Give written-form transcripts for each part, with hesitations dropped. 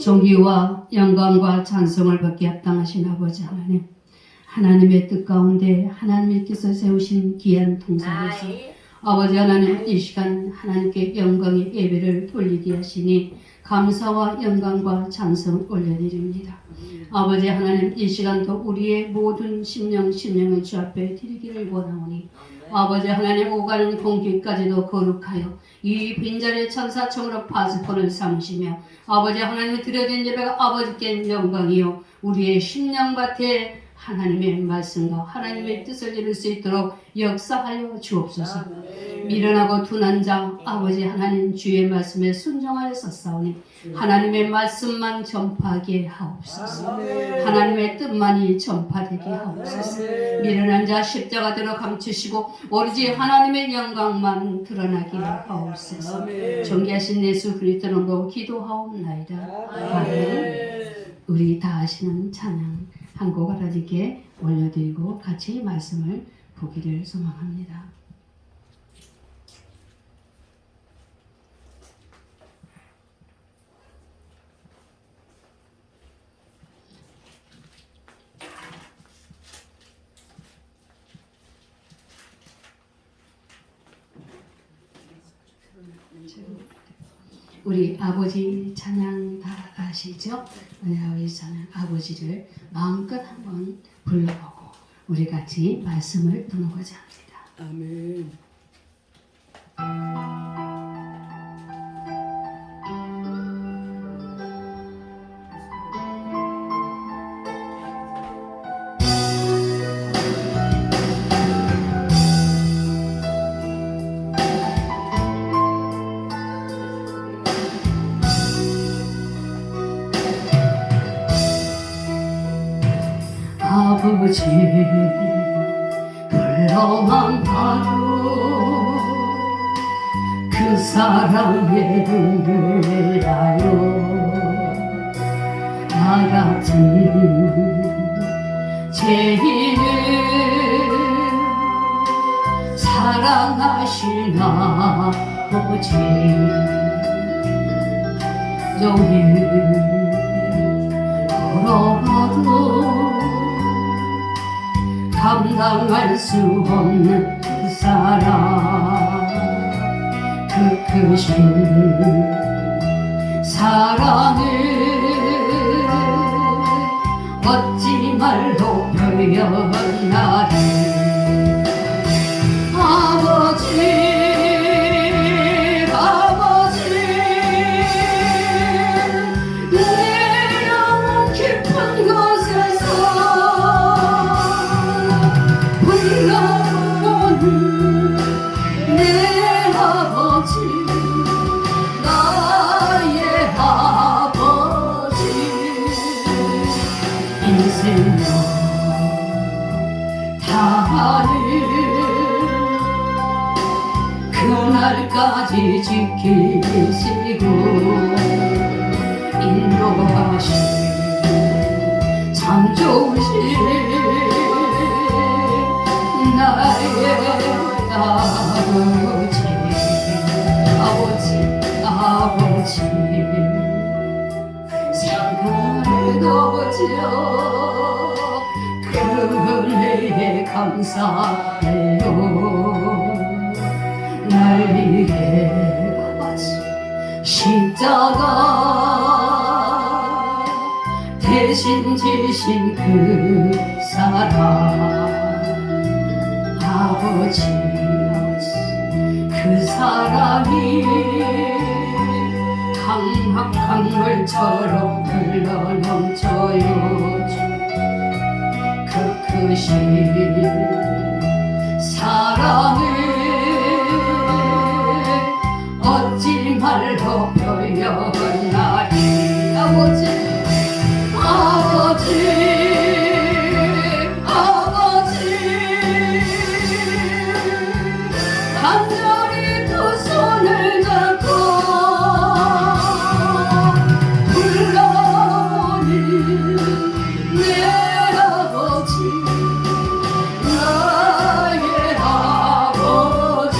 존귀와 영광과 찬송을 받게 합당하신 아버지 하나님, 하나님의 뜻 가운데 하나님께서 세우신 귀한 통사로서 아버지 하나님, 이 시간 하나님께 영광의 예배를 돌리게 하시니 감사와 영광과 찬송을 올려드립니다. 아버지 하나님, 이 시간도 우리의 모든 심령을 주 앞에 드리기를 원하오니 아버지 하나님, 오가는 공기까지도 거룩하여 이 빈자리에 천사청으로 파수꾼을 삼으시며 아버지 하나님, 드려진 예배가 아버지께 영광이요 우리의 심령밭에 하나님의 말씀과 하나님의 뜻을 이룰 수 있도록 역사하여 주옵소서. 미련하고 둔한 자 아버지 하나님, 주의 말씀에 순종하여서 싸우니 하나님의 말씀만 전파하게 하옵소서. 하나님의 뜻만이 전파되게 하옵소서. 미련한 자 십자가대로 감추시고 오로지 하나님의 영광만 드러나게 하옵소서. 존귀하신 예수 그리스도로 기도하옵나이다. 아멘. 우리 다 아시는 찬양 한 곡 하나님께 올려드리고 같이 말씀을 보기를 소망합니다. 우리 아버지 찬양 다 아시죠? 우리 아버지 찬양, 아버지를 마음껏 한번 불러보고 우리 같이 말씀을 나누고자 합니다. 아멘. 아버지 불러만 봐도 그 사랑에 눈물나요. 나 같은 죄인을 사랑하신 아버지 종일 걸어봐도 감당할 수 없는 그 사랑, 그 크신 사랑을 어찌 말로 표현하리. 아버지 내 영혼 깊은 곳에서 내 아버지, 나의 아버지, 인생여 다를 그날까지 지키시고 인도하시 참 좋으신 나의 아버지 생각을 지어 그 은혜에 감사해요. 날 위해 십자가 대신 지신 그 사랑, 아버지 그 사랑이 강물처럼 흘러넘쳐요. 그 크신 사랑을 어찌 말로 표현하리. 아버지 간절히 두 손을 잡고 불러보니 내 아버지, 나의 아버지,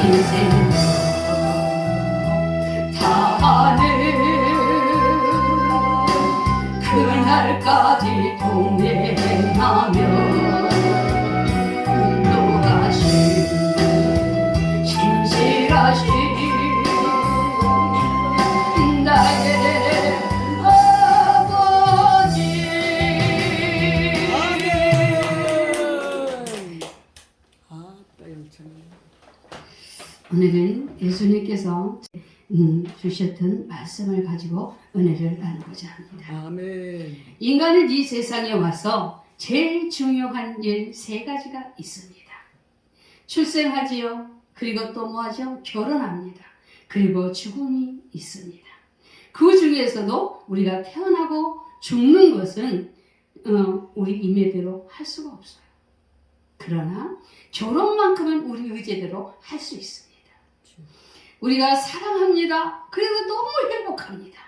인생 다 아는 끝날까지 동행하며 인도하신 신실하신 나의 아버지. 오늘은 예수님께서 주셨던 말씀을 가지고 은혜를 나누고자 합니다. 아멘. 인간은 이 세상에 와서 제일 중요한 일 3가지가 있습니다. 출생하지요. 그리고 또 뭐하죠? 결혼합니다. 그리고 죽음이 있습니다. 그 중에서도 우리가 태어나고 죽는 것은 우리 임의대로 할 수가 없어요. 그러나 결혼만큼은 우리 의지대로 할 수 있습니다. 우리가 사랑합니다. 그래서 너무 행복합니다.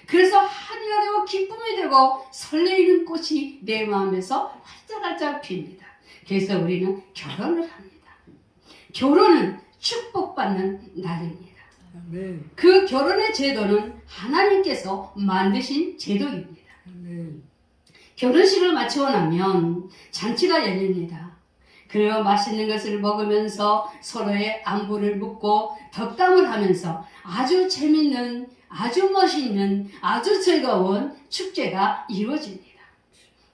그래서 한이가 되고 기쁨이 되고 설레이는 꽃이 내 마음에서 활짝활짝 핍니다. 그래서 우리는 결혼을 합니다. 결혼은 축복받는 날입니다. 아멘. 그 결혼의 제도는 하나님께서 만드신 제도입니다. 아멘. 결혼식을 마치고 나면 잔치가 열립니다. 그리고 맛있는 것을 먹으면서 서로의 안부를 묻고 덕담을 하면서 아주 재밌는, 아주 멋있는, 아주 즐거운 축제가 이루어집니다.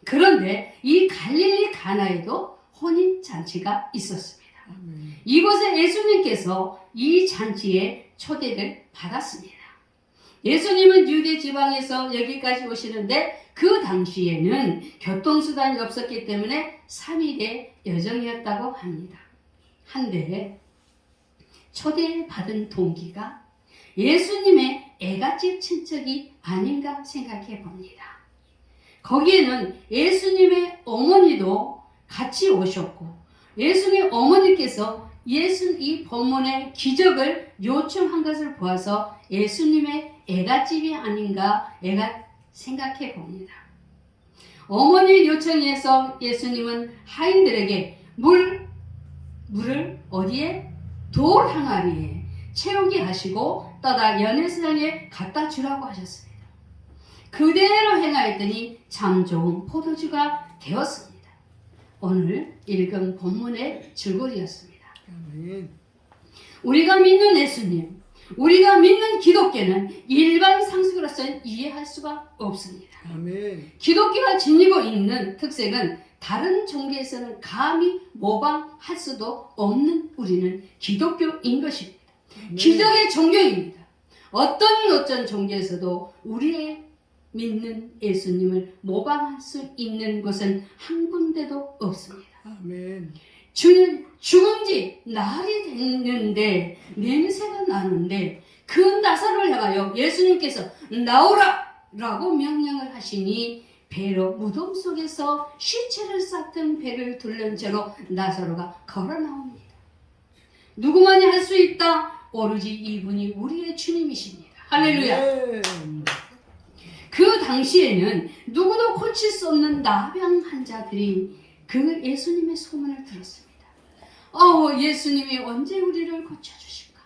그런데 이 갈릴리 가나에도 혼인잔치가 있었습니다. 아멘. 이곳에 예수님께서 이 잔치에 초대를 받았습니다. 예수님은 유대 지방에서 여기까지 오시는데 그 당시에는 교통수단이 없었기 때문에 3일의 여정이었다고 합니다. 한데 초대받은 동기가 예수님의 애갓집 친척이 아닌가 생각해 봅니다. 거기에는 예수님의 어머니도 같이 오셨고 예수님의 어머니께서 이 본문의 기적을 요청한 것을 보아서 예수님의 애갓집이 아닌가 생각해 봅니다. 어머니의 요청에서 예수님은 하인들에게 물을 어디에? 돌 항아리에 채우게 하시고 떠다 연회장에 갖다 주라고 하셨습니다. 그대로 행하였더니 참 좋은 포도주가 되었습니다. 오늘 읽은 본문의 줄거리였습니다. 아멘. 우리가 믿는 예수님, 우리가 믿는 기독교는 일반 상식으로서는 이해할 수가 없습니다. 아멘. 기독교가 지니고 있는 특색은 다른 종교에서는 감히 모방할 수도 없는 우리는 기독교인 것입니다. 기적의 종교입니다. 어떤 종교에서도 우리의 믿는 예수님을 모방할 수 있는 것은 한 군데도 없습니다. 아멘. 주는 죽은 지 날이 됐는데 냄새가 나는데 그 나사로를 향하여 예수님께서 나오라! 라고 명령을 하시니 배로 무덤 속에서 시체를 쌌던 배를 둘른 채로 나사로가 걸어 나옵니다. 누구만이 할 수 있다? 오로지 이분이 우리의 주님이십니다. 할렐루야. 아멘. 그 당시에는 누구도 고칠 수 없는 나병 환자들이 그 예수님의 소문을 들었습니다. 예수님이 언제 우리를 고쳐주실까?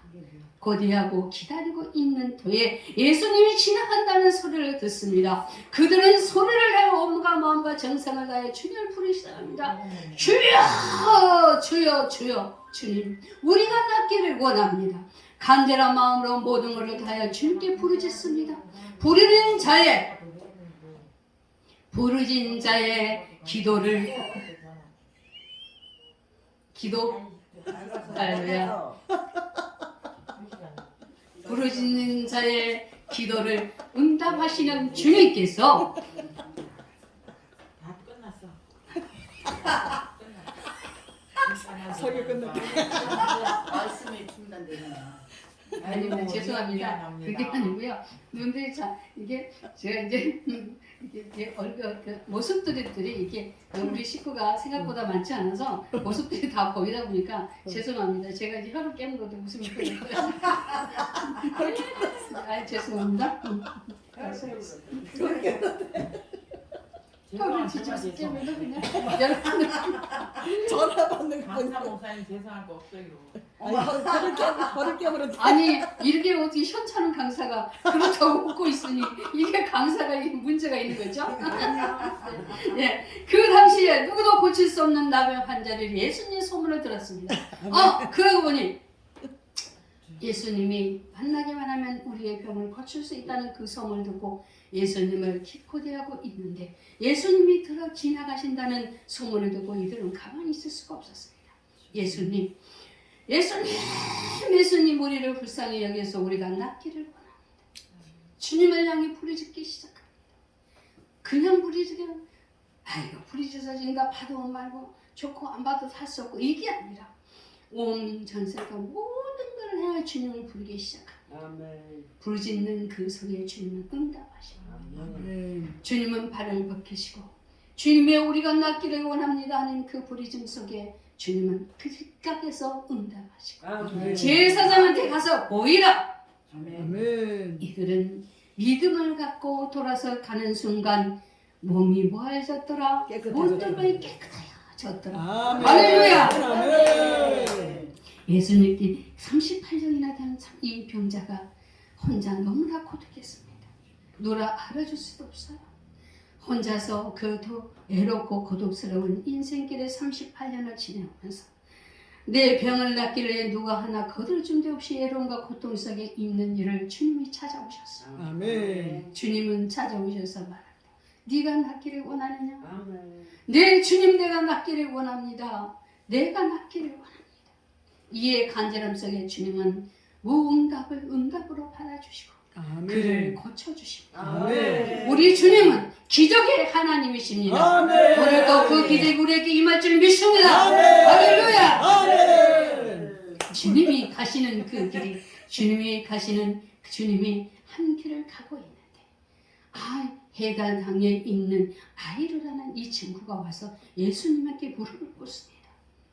고대하고 기다리고 있는 터에 예수님이 지나간다는 소리를 듣습니다. 그들은 소리를 내어 온갖 마음과 정성을 다해 주님을 부르기 시작합니다. 주여! 주여! 주여! 주님, 우리가 낫기를 원합니다. 간절한 마음으로 모든 것을 다하여 주님께 부르짖습니다. 부르짖은 자의 할렐루야. 부르짖는 자의 기도를 응답하시는 주님께서 설교 끝났다. 말씀이 중단되잖아. 아닙니다. 죄송합니다. 그게 아니고요. 눈들이 이게 제가 이제 얼굴 모습들이 이게 우리 식구가 생각보다 많지 않아서 모습들이 다 보이다 보니까 죄송합니다. 제가 이제 혀를 깨는 것도 웃음이 나요. 죄송합니다. 혀를 진짜 깨면 그냥 전화 받는 거. 강사 목사님 죄송할 거 없어요. 버릇 깨버렸다. 아니 이렇게 어떻게 현찮은 강사가 그렇다고 웃고 있으니 이게 강사가 문제가 있는 거죠? 예, 그 당시에 누구도 고칠 수 없는 나병 환자를 예수님의 소문을 들었습니다. 그러고 보니 예수님이 만나기만 하면 우리의 병을 고칠 수 있다는 그 소문을 듣고 예수님을 기코대하고 있는데 예수님이 들어 지나가신다는 소문을 듣고 이들은 가만히 있을 수가 없었습니다. 예수님 우리를 불쌍히 여겨서 우리가 낫기를 원합니다. 주님을 향해 부르짖기 시작합니다. 그냥 부르짖으면 부르짖어진가 봐도 말고 좋고 안 봐도 살 수 없고 이게 아니라 온 전세가 모든 걸 행할 주님을 부르기 시작합니다. 부르짖는 그 소리에 주님은 응답하시고 주님은 발을 벗기시고 주님의 우리가 낫기를 원합니다 하는 그 부르짖음 속에 주님은 그 즉각에서 응답하시고 제사장한테 가서 보이라. 아멘. 이들은 믿음을 갖고 돌아서 가는 순간 몸이 뭐해졌더라? 모든 것이 깨끗해졌더라. 할렐루야. 아멘. 예수님께 38년이나 된 이 병자가 혼자 너무나 고독했습니다. 누가 알아줄 수도 없어요. 혼자서 그도 외롭고 고독스러운 인생길에 38년을 지내오면서 내 병을 낫기를 위해 누가 하나 거들준 데 없이 외로움과 고통 속에 있는 이를 주님이 찾아오셨어요. 아멘. 주님은 찾아오셔서 말합니다. 네가 낫기를 원하느냐? 네 주님 내가 낫기를 원합니다. 내가 낫기를 원합니다. 이에 간절함 속에 주님은 무응답을 응답으로 받아주시고 그를 고쳐주십니다. 아멘. 우리 주님은 기적의 하나님이십니다. 아멘. 오늘도 그 기적이 우리에게 임할 줄 믿습니다. 아멘. 할렐루야. 아멘. 주님이 가시는 그 길이 주님이 한 길을 가고 있는데 해갈강에 있는 아이르라는 이 친구가 와서 예수님께 무릎을 꿇습니다.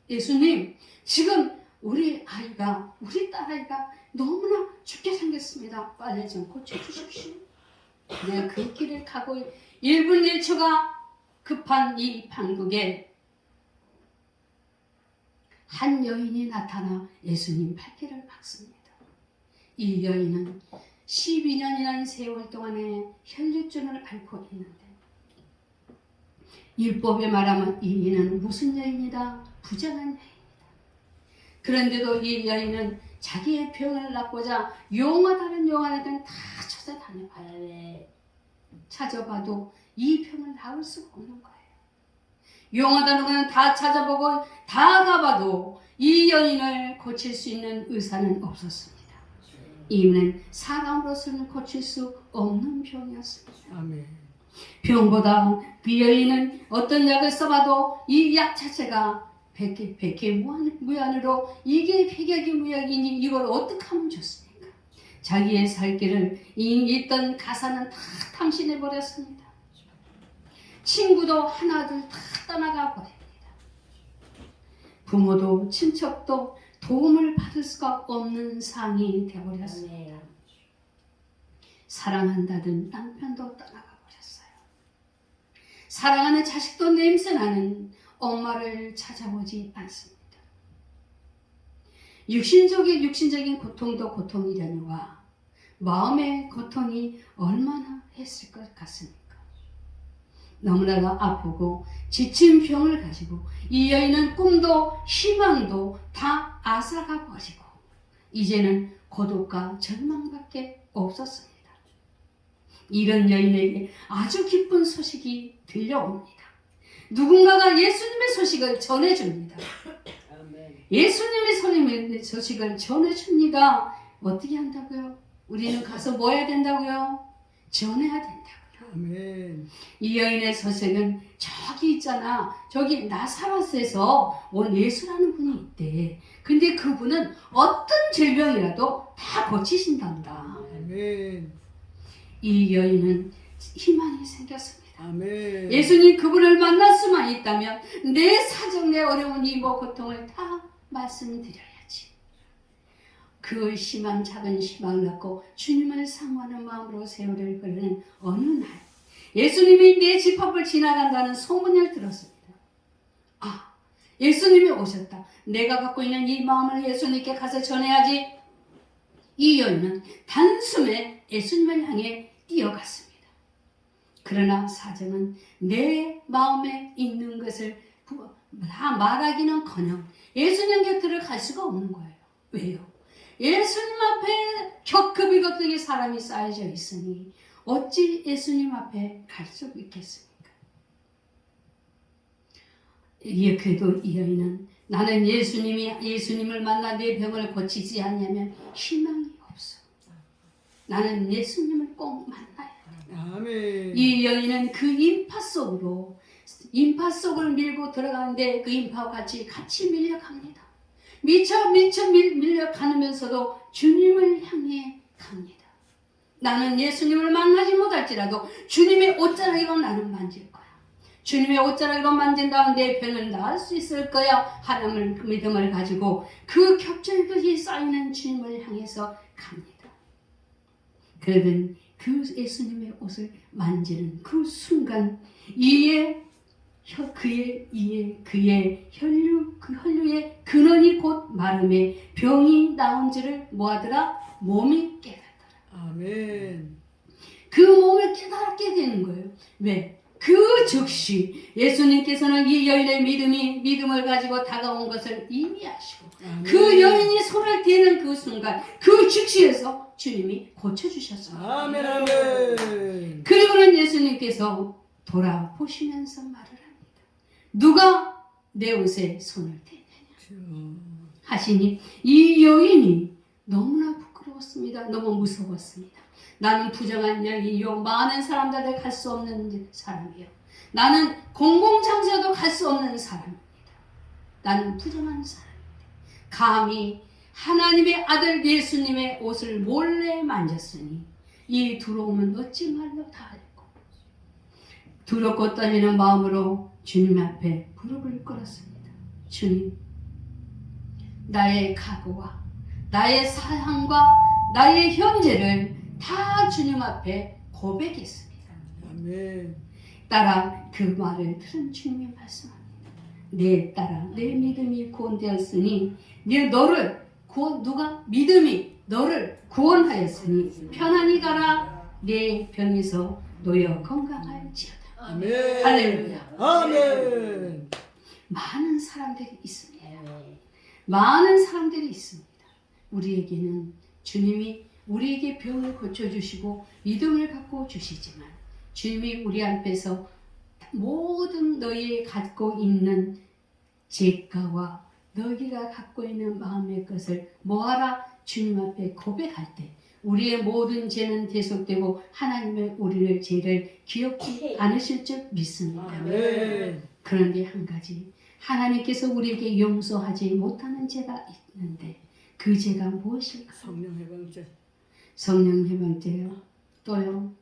예수님 지금 우리 딸아이가 너무나 죽게 생겼습니다. 빨리 좀 고쳐주십시오. 내가 그 길을 가고 1분 1초가 급한 이 판국에 한 여인이 나타나 예수님 발길을 막습니다. 이 여인은 12년이라는 세월 동안에 혈류증을 앓고 있는데 율법에 말하면 이 여인은 무슨 여인이다? 부정한 여인이다. 그런데도 이 여인은 자기의 병을 낫고자 다른 용어들은 다 찾아다녀봐요. 찾아봐도 이 병을 나을 수가 없는 거예요. 용어다는 다 찾아보고 다 가봐도 이 여인을 고칠 수 있는 의사는 없었습니다. 이는 사람으로서는 고칠 수 없는 병이었습니다. 아멘. 병보다 그 여인은 어떤 약을 써봐도 이 약 자체가 백해무한으로 이게 백약이무약이니 이걸 어떻게 하면 좋습니까? 자기의 살 길을 있던 가사는 다 탕신해버렸습니다. 친구도 하나둘 다 떠나가 버립니다. 부모도 친척도 도움을 받을 수가 없는 상이 되어버렸습니다. 사랑한다던 남편도 떠나가 버렸어요. 사랑하는 자식도 냄새나는 엄마를 찾아보지 않습니다. 육신적인 고통도 고통이려니와 마음의 고통이 얼마나 했을 것 같습니까? 너무나도 아프고 지친 병을 가지고 이 여인은 꿈도 희망도 다 앗아가 버리고 이제는 고독과 절망밖에 없었습니다. 이런 여인에게 아주 기쁜 소식이 들려옵니다. 누군가가 예수님의 소식을 전해줍니다. 예수님의 소식을 전해줍니다. 어떻게 한다고요? 우리는 가서 뭐 해야 된다고요? 전해야 된다고요. 아멘. 이 여인의 소식은 저기 있잖아. 저기 나사렛에서 온 예수라는 분이 있대. 근데 그분은 어떤 질병이라도 다 고치신단다. 아멘. 이 여인은 희망이 생겼습니다. 아멘. 예수님 그분을 만날 수만 있다면 내 사정, 내 어려운 이 고통을 다 말씀드려야지. 그 작은 희망을 갖고 주님을 사모하는 마음으로 세월을 흐르는 어느 날 예수님이 내 집 앞을 지나간다는 소문을 들었습니다. 예수님이 오셨다. 내가 갖고 있는 이 마음을 예수님께 가서 전해야지. 이 여인은 단숨에 예수님을 향해 뛰어갔습니다. 그러나 사정은 내 마음에 있는 것을 다 말하기는커녕 예수님 곁으로 갈 수가 없는 거예요. 왜요? 예수님 앞에 격급이격하게 사람이 쌓여져 있으니 어찌 예수님 앞에 갈 수 있겠습니까? 그래도 이 여인은 나는 예수님을 만나 내 병을 고치지 않냐면 희망이 없어. 나는 예수님을 꼭 만나야 돼. 아멘. 이 여인은 그 인파 속을 밀고 들어가는데 그 인파와 같이 밀려갑니다. 미쳐 밀려가면서도 주님을 향해 갑니다. 나는 예수님을 만나지 못할지라도 주님의 옷자락이건 나는 만질 거야. 주님의 옷자락이건 만진다면 내 병을 나을 수 있을 거야. 하나님을 믿음을 가지고 그 겹절같이 쌓이는 주님을 향해서 갑니다. 그러던 그 예수님의 옷을 만지는 그 순간 그의 혈류의 근원이 곧 마름에 병이 나온 줄을 뭐하더라? 몸이 깨닫더라. 아멘. 그 몸을 깨닫게 되는 거예요. 왜? 그 즉시 예수님께서는 이 여인의 믿음을 가지고 다가온 것을 이미 아시고 아멘. 그 여인이 손을 대는 그 순간 그 즉시에서 주님이 고쳐주셨어요. 아멘. 아멘. 그리고는 예수님께서 돌아보시면서 말을 합니다. 누가 내 옷에 손을 대느냐 하시니 이 여인이 너무나 부끄러웠습니다. 너무 무서웠습니다. 나는 부정한 여인이요 많은 사람들한테 갈 수 없는 사람이요. 나는 공공장소에도 갈 수 없는 사람입니다. 나는 부정한 사람입니다. 감히 하나님의 아들 예수님의 옷을 몰래 만졌으니 이 두려움은 어찌 말로 다 알고 두렵고 떨리는 마음으로 주님 앞에 무릎을 꿇었습니다. 주님, 나의 각오와 나의 사랑과 나의 현재를 다 주님 앞에 고백했습니다. 아멘. 따라 그 말을 들은 주님이 말씀합니다. 내 딸아, 내 믿음이 구원되었으니 믿음이 너를 구원하였으니 편안히 가라. 내 병에서 놓여 건강할지어다. 아멘. 할렐루야. 아멘. 많은 사람들이 있습니다. 많은 사람들이 있습니다. 우리에게는 주님이 우리에게 병을 고쳐주시고 믿음을 갖고 주시지만 주님이 우리 앞에서 모든 너희 갖고 있는 죄가와 너희가 갖고 있는 마음의 것을 뭐하라? 주님 앞에 고백할 때 우리의 모든 죄는 대속되고 하나님의 우리를 죄를 기억지 않으실 줄 믿습니다. 아멘. 그런데 한 가지 하나님께서 우리에게 용서하지 못하는 죄가 있는데 그 죄가 무엇일까? 성령 해방죄. 성령 해방죄요. 또요.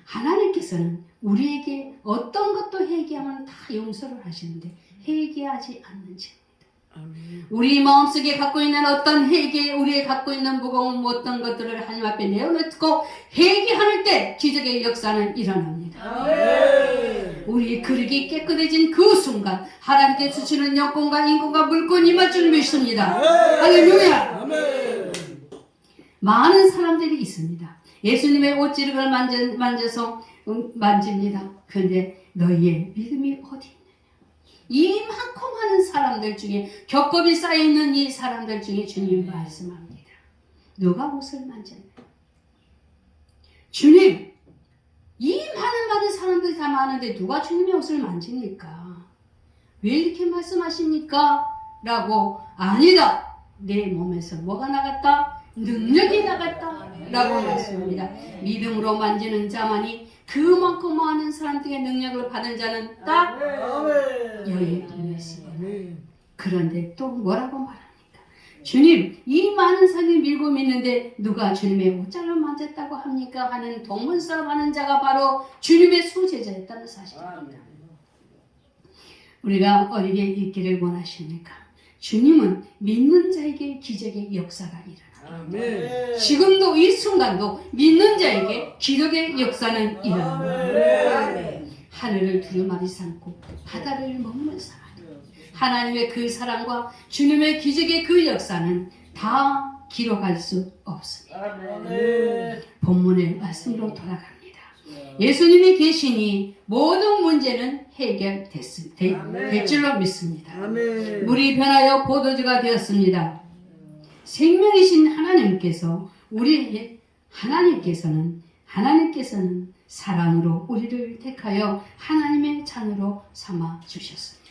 하나님께서는 우리에게 어떤 것도 회개하면 다 용서를 하시는데 회개하지 않는 죄입니다. 아멘. 우리 마음속에 갖고 있는 어떤 우리의 갖고 있는 무거운 어떤 것들을 하나님 앞에 내어놓고 회개할 때 기적의 역사는 일어납니다. 아멘. 우리 그릇이 깨끗해진 그 순간 하나님께 주시는 여권과 인권과 물권이 임할 줄 믿습니다. 할렐루야. 아멘. 많은 사람들이 있습니다. 예수님의 옷지름을 만집니다. 그런데 너희의 믿음이 어디 있느냐? 이 많고 많은 사람들 중에 겹겹이 쌓여있는 이 사람들 중에 주님 말씀합니다. 누가 옷을 만졌나요? 주님, 이 많은 사람들이 다 많은데 누가 주님의 옷을 만집니까? 왜 이렇게 말씀하십니까? 라고 아니다. 내 몸에서 뭐가 나갔다? 능력이 나갔다. 라고 말씀합니다. 믿음으로 만지는 자만이 그만큼 많은 사람들의 능력을 받은 자는 딱 여인이었습니다. 아멘. 그런데 또 뭐라고 말합니까? 주님, 이 많은 사람이 밀고 믿는데 누가 주님의 옷자를 만졌다고 합니까? 하는 동문싸움 하는 자가 바로 주님의 수제자였다는 사실입니다. 우리가 어디에 있기를 원하십니까? 주님은 믿는 자에게 기적의 역사가 일어납니다. 아멘. 지금도 이 순간도 믿는 자에게 기적의 역사는 일어납니다. 아멘. 하늘을 두루마리 삼고 바다를 먹는 사람, 하나님의 그 사랑과 주님의 기적의 그 역사는 다 기록할 수 없습니다. 아멘. 본문의 말씀으로 돌아갑니다. 예수님이 계시니 모든 문제는 될 줄로 믿습니다. 아멘. 물이 변하여 포도주가 되었습니다. 생명이신 하나님께서는 사랑으로 우리를 택하여 하나님의 자녀로 삼아 주셨습니다.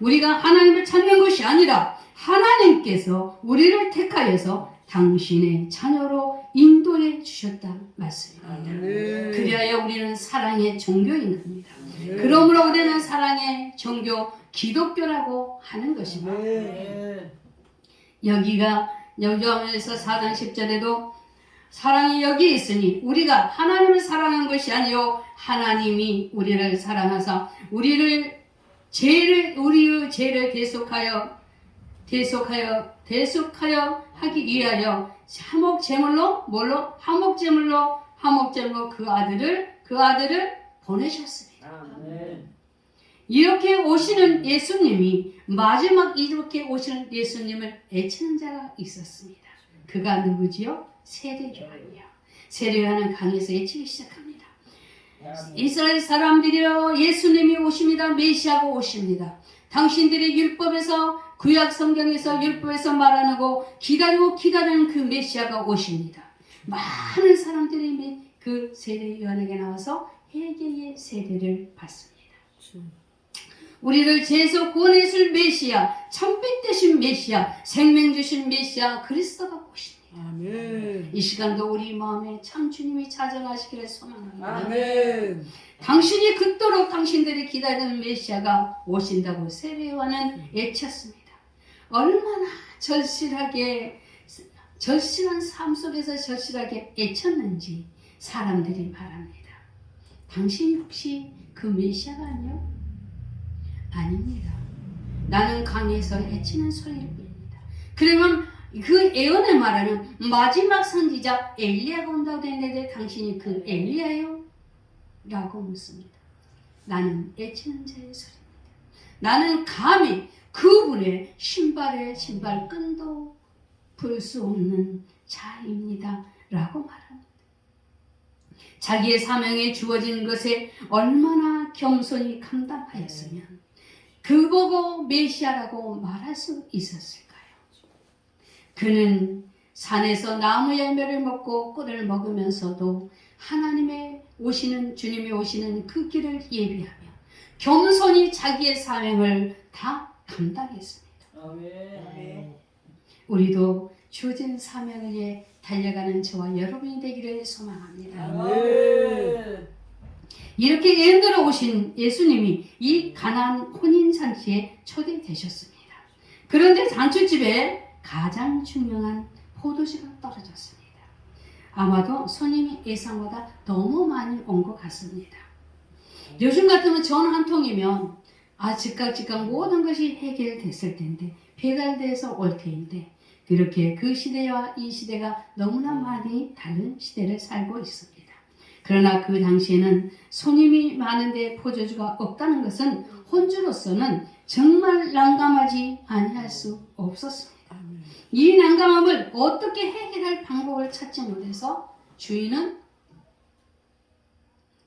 우리가 하나님을 찾는 것이 아니라 하나님께서 우리를 택하여서 당신의 자녀로 인도해 주셨다 말씀입니다. 아멘. 그리하여 우리는 사랑의 종교인 겁니다. 그러므로 우리는 사랑의 종교 기독교라고 하는 것입니다. 아멘. 여기가 요한에서 4장 10절에도 사랑이 여기 있으니 우리가 하나님을 사랑한 것이 아니요 하나님이 우리를 사랑하사 우리의 죄를 대속하여 하기 위하여 화목제물로 그 아들을 보내셨습니다. 아멘. 이렇게 오시는 예수님이 이렇게 오시는 예수님을 애치는 자가 있었습니다. 그가 누구지요? 세례요한이요. 세례요한은 강에서 애치기 시작합니다. 이스라엘 사람들이여 예수님이 오십니다. 메시아가 오십니다. 당신들이 율법에서 구약 성경에서 율법에서 말하고 기다리는 그 메시아가 오십니다. 많은 사람들이 그 세례 요한에게 나와서 회개의 세례를 받습니다. 우리를 죄에서 구원해 줄 메시아, 참빛 되신 메시아, 생명 주신 메시아 그리스도가 오십니다. 아멘. 이 시간도 우리 마음에 참 주님이 찾아가시기를 소망합니다. 아멘. 당신이 그토록 당신들이 기다리는 메시아가 오신다고 세례요한은 외쳤습니다. 얼마나 절실한 삶 속에서 절실하게 외쳤는지 사람들이 말합니다. 당신 혹시 그 메시아가 아니요? 아닙니다. 나는 강에서 외치는 소리를 뺍니다. 그러면 그 예언에 말하는 마지막 선지자 엘리야가 온다고 했는데 당신이 그 엘리야요? 라고 묻습니다. 나는 애치는 자의 소리입니다. 나는 감히 그분의 신발끈도 풀 수 없는 자입니다. 라고 말합니다. 자기의 사명에 주어진 것에 얼마나 겸손히 감당하였으면 그보고 메시아라고 말할 수 있었을까요? 그는 산에서 나무 열매를 먹고 꿀을 먹으면서도 주님이 오시는 그 길을 예비하며 겸손히 자기의 사명을 다 감당했습니다. 아멘. 우리도 주어진 사명을 위해 달려가는 저와 여러분이 되기를 소망합니다. 아멘. 이렇게 예언대로 오신 예수님이 이 가나안 혼인잔치에 초대되셨습니다. 그런데 잔치집에 가장 중요한 포도주가 떨어졌습니다. 아마도 손님이 예상보다 너무 많이 온 것 같습니다. 요즘 같으면 전 한 통이면 즉각 모든 것이 해결됐을 텐데 배달돼서 올 텐데 그렇게 그 시대와 이 시대가 너무나 많이 다른 시대를 살고 있습니다. 그러나 그 당시에는 손님이 많은데 포도주가 없다는 것은 혼주로서는 정말 난감하지 아니할 수 없었습니다. 이 난감함을 어떻게 해결할 방법을 찾지 못해서 주인은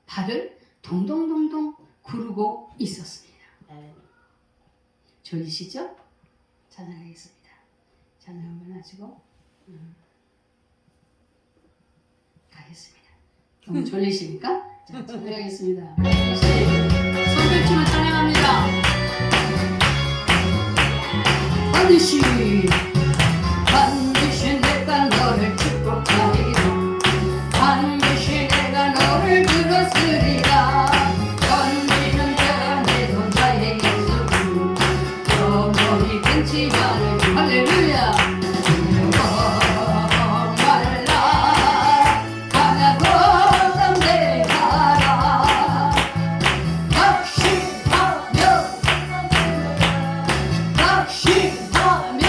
발을 동동동동 구르고 있었습니다. 졸리시죠? 찬양하겠습니다. 찬양 한번 하시고 가겠습니다. 너무 졸리십니까? 자, 찬양하겠습니다. 손들치고 찬양합니다. 반드시 내가 너를 축복하리라. 반드시 내가 너를 들었으리라. 견디는 자가 내 손자의 예수 영원히 끊지 않을 할렐루야. 말라 강하고 담대하라. 각심하며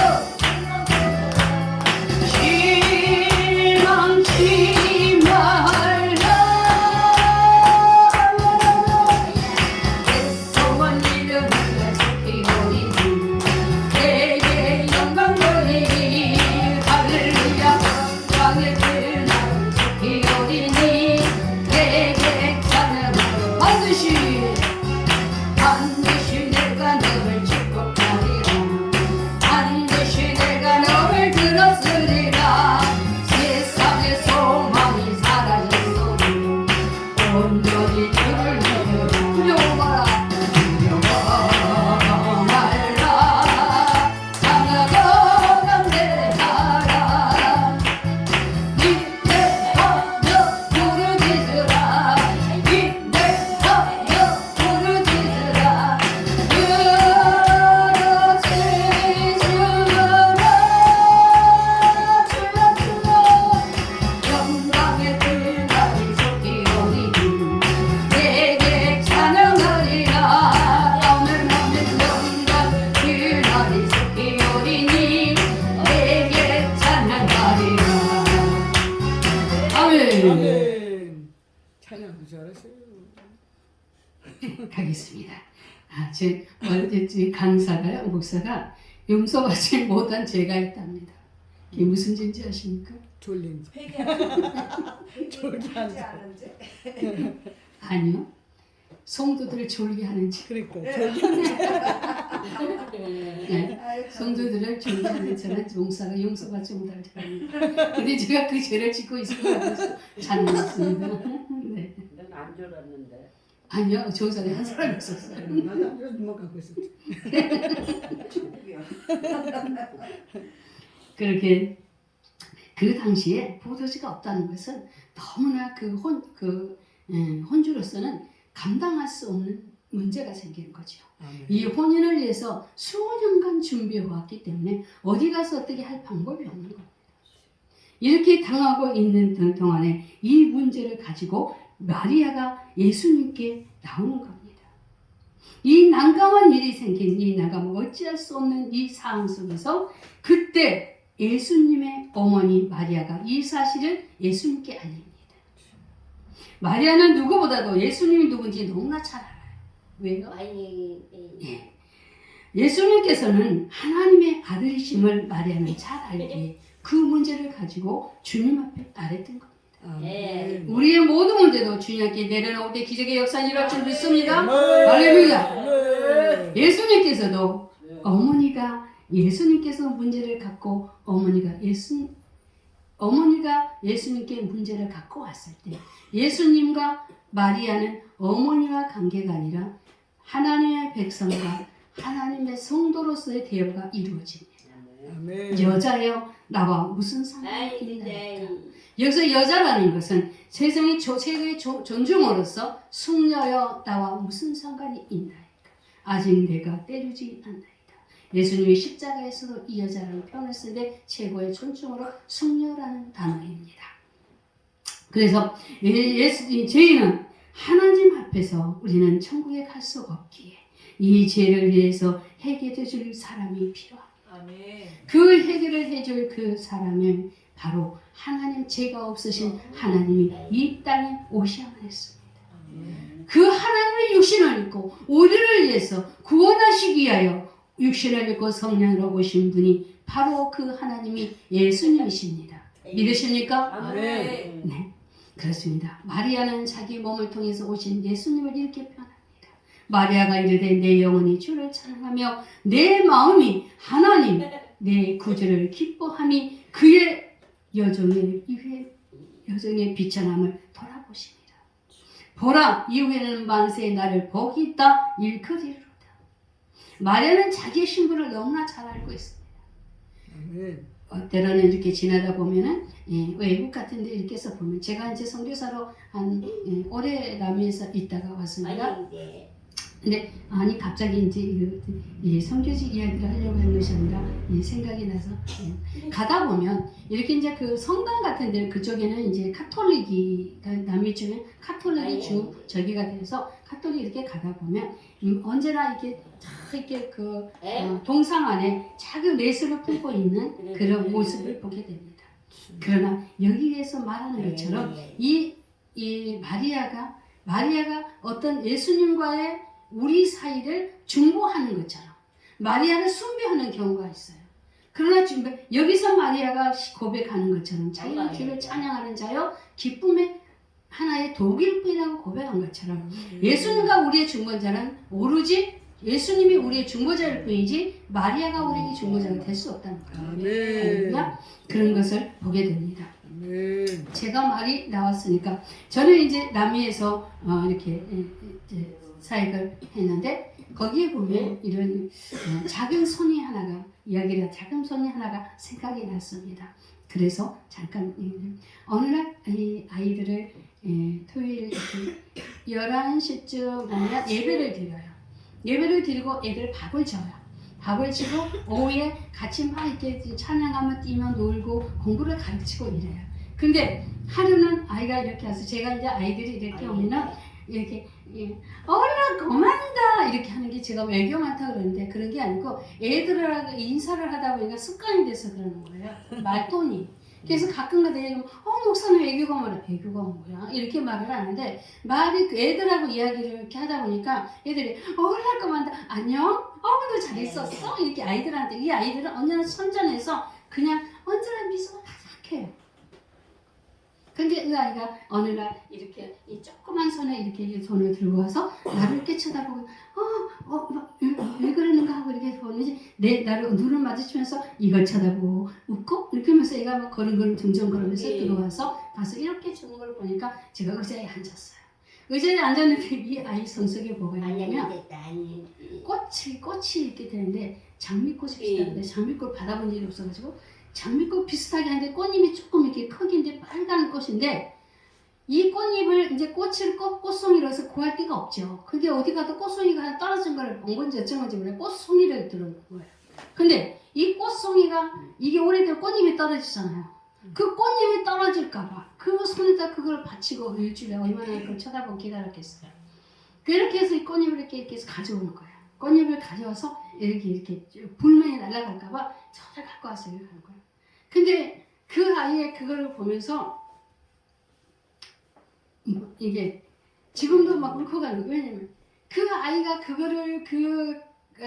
아멘. 아멘. 찬양도 잘하세요. 가겠습니다. 제 강사가요, 목사가 용서받지 못한 죄가 있답니다. 이게 무슨 죄인지 아십니까? 졸린. 회개하지 않은 죄. 아니요. 성도들을 졸게 하는 죄. 그러니까 네. 성도들을 졸게 하는 죄는 용사가 용서받지 못할 죄입니다. 근데 제가 그 죄를 짓고 있을 것 같아서 찬양했습니다. 네. 난 안 졸았는데. 아니요, 조선에 한 사람이 있었어요. 나도 안 그래도 못 갖고 있었지. 그렇게 그 당시에 포도주가 없다는 것은 너무나 혼주로서는 감당할 수 없는 문제가 생기는 거죠. 아멘. 이 혼인을 위해서 수년간 준비해 왔기 때문에 어디 가서 어떻게 할 방법이 없는 겁니다. 이렇게 당하고 있는 동안에 이 문제를 가지고 마리아가 예수님께 나오는 겁니다. 이 난감한 일이 생긴 이 난감한 어찌할 수 없는 이 상황 속에서 그때 예수님의 어머니 마리아가 이 사실을 예수님께 알립니다. 마리아는 누구보다도 예수님이 누군지 너무나 잘 알아요. 왜요? 예. 예수님께서는 하나님의 아들이심을 마리아는 잘 알기에 그 문제를 가지고 주님 앞에 말했던 겁니다. 아멘. 우리의 모든 문제도 주님께 내려놓을 때 기적의 역사는 일어날 줄 믿습니다. 아멘. 할렐루야. 아멘. 예수님께서도 예수님께서 문제를 갖고 어머니가 예수님께 문제를 갖고 왔을 때 예수님과 마리아는 어머니와 관계가 아니라 하나님의 백성과 하나님의 성도로서의 대화가 이루어집니다. 아멘. 여자여 나와 무슨 상관이 있나이까. 여기서 여자라는 것은 세상의 최고의 존중으로서 숙녀여 나와 무슨 상관이 있나이까. 아직 내가 때리지 않나이다. 예수님이 십자가에서도 이 여자라는 표현을 쓰는데 최고의 존중으로 숙녀라는 단어입니다. 그래서 저희는 하나님 앞에서 우리는 천국에 갈 수가 없기에 이 죄를 위해서 해결해 줄 사람이 필요합니다. 아멘. 그 해결을 해줄 그 사람은 바로 하나님, 죄가 없으신 하나님이 이 땅에 오셔야만 했습니다. 그 하나님의 육신을 입고 우리를 위해서 구원하시기 위하여 육신을 입고 성령으로 오신 분이 바로 그 하나님이 예수님이십니다. 믿으십니까? 아멘. 네, 그렇습니다. 마리아는 자기 몸을 통해서 오신 예수님을 이렇게 표현합니다. 마리아가 이르되 내 영혼이 주를 찬양하며 내 마음이 하나님 내 구주를 기뻐함이 그의 여정의 비천함을 돌아보십니다. 보라 이후에는 만세의 나를 복이 있다 일컬이로다. 마리아는 자기의 신분을 너무나 잘 알고 있습니다. 아멘. 때로는 이렇게 지나다 보면은 외국 같은데 이렇게 해서 보면 제가 이제 선교사로 한 올해 남미에서 있다가 왔습니다. 근데 갑자기 이제 이 선교지 이야기를 하려고 하는 것이 아니라 생각이 나서 가다 보면 이렇게 이제 그 성당 같은 데 그쪽에는 이제 카톨릭이 남미 쪽에 카톨릭이 주 저기가 돼서 카톨릭 이렇게 가다 보면 언제나 이렇게 동상 안에 작은 예수를 품고 있는 그런 모습을 보게 됩니다. 그러나 여기에서 말하는 것처럼 이 마리아가 어떤 예수님과의 우리 사이를 중보하는 것처럼 마리아를 숭배하는 경우가 있어요. 그러나 지금 여기서 마리아가 고백하는 것처럼 자기는 주를 찬양하는 자여 기쁨의 하나의 독일 뿐이라고 고백한 것처럼 예수님과 우리의 중보자는 오로지 예수님이 우리의 중보자일 뿐이지 마리아가 우리에게 중보자가 될 수 없다는 거예요. 그런 것을 보게 됩니다. 제가 말이 나왔으니까 저는 이제 남미에서 이렇게 사역을 했는데 거기에 보면 이런 작은 손이 하나가 생각이 났습니다. 그래서 잠깐 어느 날 이 아이들을 토요일 11시쯤 보면 예배를 드려요. 예배를 드리고 애들 밥을 줘요. 밥을 주고 오후에 같이 막 이렇게 찬양하며 뛰며 놀고 공부를 가르치고 이래요. 근데 하루는 아이가 이렇게 와서 제가 이제 아이들이 이렇게 오면은 이렇게 얼른 그만다 이렇게 하는 게 제가 외교 많다 그러는데 그런 게 아니고 애들하고 인사를 하다 보니까 습관이 돼서 그러는 거예요. 말톤이. 그래서 가끔가다 얘기하면 목사님 애교가 뭐야? 애교가 뭐야? 이렇게 말을 하는데 말이 애들하고 이야기를 이렇게 하다 보니까 애들이 할 거만 안녕? 어머도 잘 있었어? 이렇게 아이들한테 이 아이들은 언제나 선전해서 그냥 언제나 미소가 가득해요. 근데 그 아이가 어느 날 이렇게 이 조그만 손에 이렇게 손을 들고 와서 나를 이렇게 쳐다보고 왜 그러는가 하고 이렇게 보는지 나를 눈을 마주치면서 이걸 쳐다보고 웃고 이렇게 하면서 얘가 막 걸음걸음 둥정거리면서 들어와서 가서 이렇게 주는 걸 보니까 제가 의자에 앉았어요. 의자에 앉았는데 이 아이 손속에 뭐가 있냐면 꽃이 이렇게 되는데 장미꽃이 비슷한데 장미꽃 받아본 일이 없어가지고 장미꽃 비슷하게 하는데 꽃잎이 조금 이렇게 크긴데 빨간 꽃인데 이 꽃잎을 이제 꽃송이로 해서 구할 데가 없죠. 그게 어디 가도 꽃송이가 하나 떨어진 걸 본 건지 어쩐 건지 몰라요. 꽃송이를 들은 거예요. 근데 이 꽃송이가 이게 오래되면 꽃잎이 떨어지잖아요. 그 꽃잎이 떨어질까봐 그 손에다 그걸 받치고 일주일에 얼마나 그걸 쳐다보고 기다렸겠어요. 그렇게 해서 이 꽃잎을 이렇게 해서 가져오는 거예요. 꽃잎을 가져와서 이렇게 불면이 날아갈까봐 저를 갖고 와서 이렇게 하는 거예요. 근데 그 아이의 그거를 보면서 이게 지금도 막 울컥하는 거예요. 왜냐면 그 아이가 그거를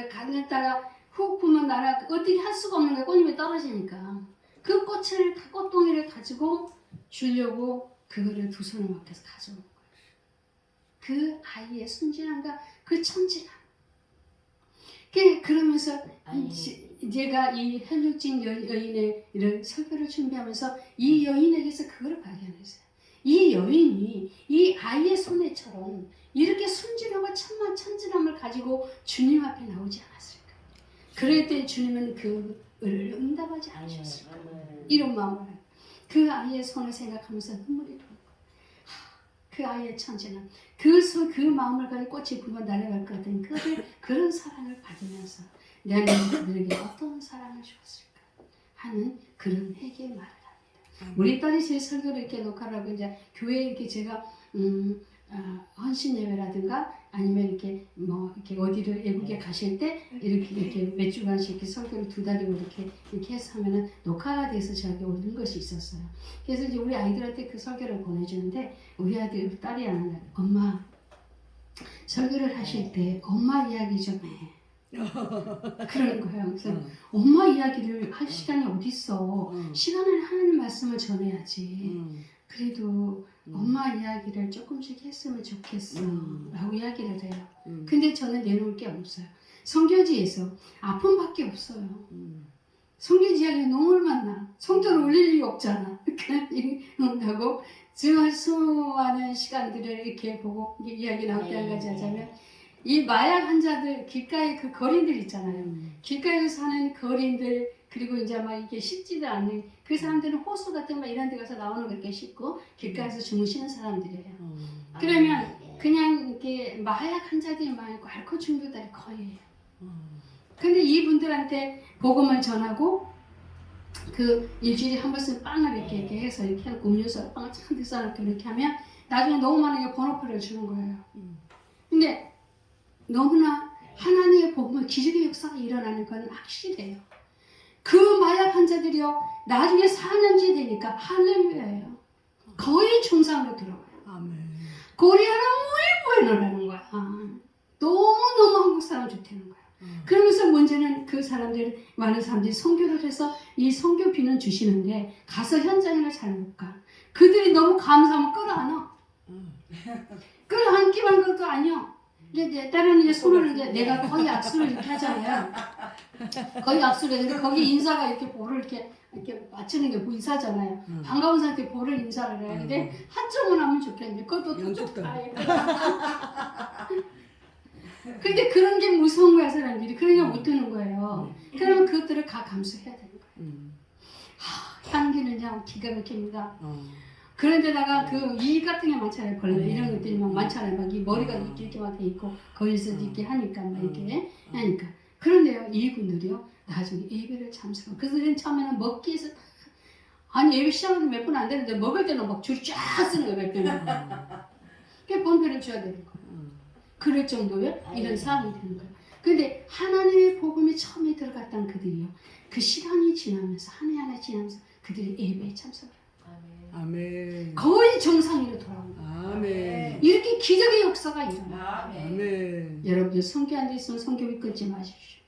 갖는다가 훅 보면 나라 어떻게 할 수가 없는 거예요. 꽃잎이 떨어지니까 그 꽃동이를 가지고 주려고 그거를 두 손을 맡겨서 가져오는 거예요. 그 아이의 순진함과 그 천진함. 그러면서 제가 이 혈육진 여인의 이런 설교를 준비하면서 이 여인에게서 그거를 발견했어요. 이 여인이 이 아이의 손에처럼 이렇게 순진하고 천진함을 가지고 주님 앞에 나오지 않았을까. 그럴 때 주님은 그를 응답하지 않으셨을까. 이런 마음을 그 아이의 손을 생각하면서 눈물이 도는 거예요. 그 아이의 천진함, 그 마음을 가지고 꽃이 불면 날아갈 것 같은 그런 사랑을 받으면서 나는 그들에게 어떤 사랑을 주었을까 하는 그런 회개의 말을 합니다. 우리 딸이 제 설교를 이렇게 녹화하고 이제 교회에 이렇게 제가 헌신 예배라든가 아니면 이렇게 이렇게 어디를 외국에 가실 때 이렇게 몇 주간씩 이렇게 설교를 2달이고 이렇게 해서 하면은 녹화가 돼서 저에게 오는 것이 있었어요. 그래서 이제 우리 아이들한테 그 설교를 보내주는데 우리 아이들 딸이 하는 날 엄마 설교를 하실 때 엄마 이야기 좀 해. 그러는 거예요. 그래서 엄마 이야기를 할 시간이 어디 있어? 시간을 하나님 말씀을 전해야지. 그래도 엄마 이야기를 조금씩 했으면 좋겠어 라고 이야기를 해요. 근데 저는 내놓을 게 없어요. 성교지에서 아픔밖에 없어요. 성교지 이야기 너무 많나. 성도를 올릴 일이 없잖아. 그런다고 수많은 시간들을 이렇게 보고 이야기 나올 때 한 가지 하자면 이 마약 환자들 길가에 그 거린들 있잖아요. 길가에 사는 거린들 그리고 이제 막 이게 씻지도 않는 그 사람들은 호수 같은 막 이런 데 가서 나오는 거 이렇게 씻고 길가에서 주무시는 사람들이에요. 그러면 그냥 이렇게 마약 환자들이 많고 알코올 중독자들이 거의예요. 근데 이분들한테 복음을 전하고 그 일주일에 한 번씩 빵을 이렇게 해서 이렇게 하고 음료수 빵을 잔뜩 싸놓고 이렇게 하면 나중에 너무 많은 번호표를 주는 거예요. 근데 너무나 하나님의 복음은 기적의 역사가 일어나는 건 확실해요. 그 마약 환자들이요 나중에 4년째 되니까 할렐루야예요. 거의 중상으로 들어가요. 아멘. 고리아는 무일무이너라는 거야. 너무너무 한국 사람 좋다는 거야. 그러면서 문제는 그 사람들 많은 사람들이 선교를 해서 이 선교비는 주시는데 가서 현장을 잘 못 가. 그들이 너무 감사하면 끌어안아. 끌어안기만 것도 아니야. 이제 때로는 이제 손을 이제 내가 거의 악수를 이렇게 하잖아요. 거의 악수를 했는데 거기 인사가 이렇게 볼을 이렇게 맞추는 게 인사잖아요. 반가운 사람한테 볼을 인사를 해야 되는데 한쪽은 하면 좋겠는데 그것도 양쪽도. 근데 그런 게 무서운 거야 사람들이. 그러니까 못 드는 거예요. 그러면 그것들을 다 감수해야 되는 거예요. 향기는 그냥 기가 막힙니다. 그런데다가 그 일 같은 게 많잖아요. 벌레 이런 것들이 막 많잖아요. 막 이 머리가 이렇게 막 돼 있고 거기서 이렇게 하니까 막 이렇게 하니까. 그런데요 이분들이요 나중에 예배를 참석하고 그들은 처음에는 먹기 위해서 아니 예배 시작하면 몇 분 안 되는데 먹을 때는 막 줄 쫙 쓰는 거예요. 몇 분을. 그게 번표를 줘야 되는 거예요. 그럴 정도의 이런 상황이 되는 거예요. 근데 하나님의 복음이 처음에 들어갔던 그들이요 그 시간이 지나면서 한 해 한 해 지나면서 그들이 예배에 참석을 아멘. 거의 정상으로 돌아옵니다. 아멘. 이렇게 기적의 역사가 일어나. 아멘. 여러분들 성교 안 돼 있으면 성교비 끊지 마십시오.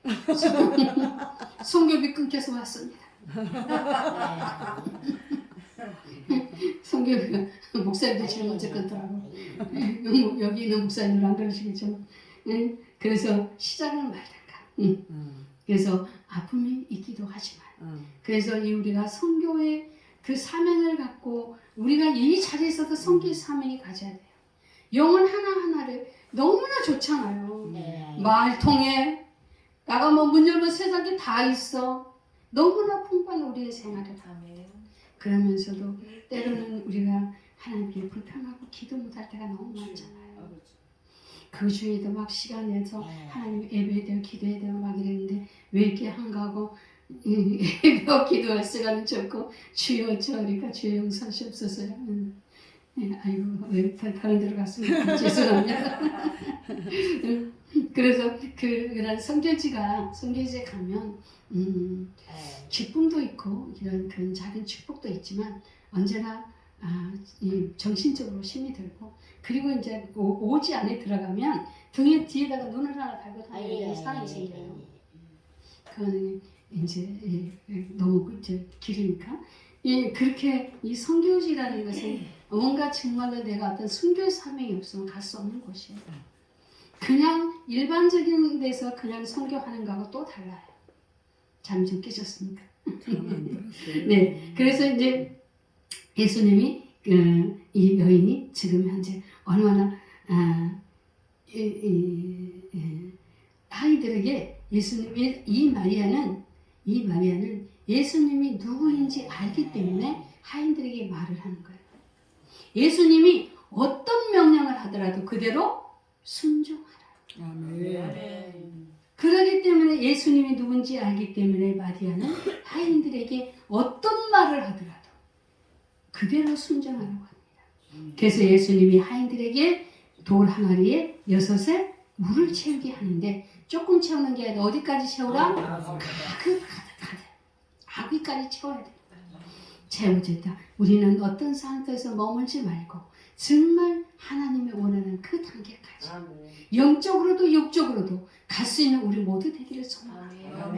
성교비 끊겨서 왔습니다. 성교비가 목사님들 제일 먼저 끊더라고. 여기 있는 목사님들 안 그러시겠지만, 그래서 시작은 말든가. 그래서 아픔이 있기도 하지만, 그래서 우리가 성교의 그 사명을 갖고 우리가 이 자리에서도 성교의 사명이 가져야 돼요. 영혼 하나하나를 너무나 좋잖아요. 말 통해 나가 뭐 문 열면 세상에 다 있어. 너무나 풍부한 우리의 생활을 그러면서도 때로는 우리가 하나님께 불평하고 기도 못할 때가 너무 많잖아요. 그 중에도 막 시간 내서 하나님 예배해야 되고 기도해야 되고 막 이랬는데 왜 이렇게 한가하고 예배와 기도할 시간은 적고 주여 어찌하리까 주여 용서하시옵소서 하면 아이고 왜 다른 데로 갔습니까? 죄송합니다. 그래서 그런 성교지에 가면 기쁨도 있고 이런 그런 작은 축복도 있지만 언제나 정신적으로 힘이 들고 그리고 이제 오지 안에 들어가면 등에 뒤에다가 눈을 하나 달고 다니는 상황이 생겨요. 그거는 이제 너무 이제 길으니까 그렇게 이 성교지라는 것은 뭔가 정말로 내가 어떤 순교의 사명이 없으면 갈 수 없는 곳이에요. 그냥 일반적인 데서 그냥 선교하는 거하고 또 달라요. 잠 좀 깨셨습니까? 네, 그래서 이제 예수님이 이 여인이 지금 현재 얼마나 아이들에게 예수님이 이 마리아는 예수님이 누구인지 알기 때문에 하인들에게 말을 하는 거예요. 예수님이 어떤 명령을 하더라도 그대로 순종하라. 아멘. 그러기 때문에 예수님이 누군지 알기 때문에 마리아는 하인들에게 어떤 말을 하더라도 그대로 순종하라고 합니다. 그래서 예수님이 하인들에게 돌 항아리에 6에 물을 채우게 하는데 조금 채우는 게 아니라 어디까지 채우라? 가득. 아귀까지 채워야 됩니다. 채워졌다. 우리는 어떤 상태에서 머물지 말고 정말 하나님이 원하는 그 단계까지 영적으로도 육적으로도 갈 수 있는 우리 모두 되기를 소망합니다.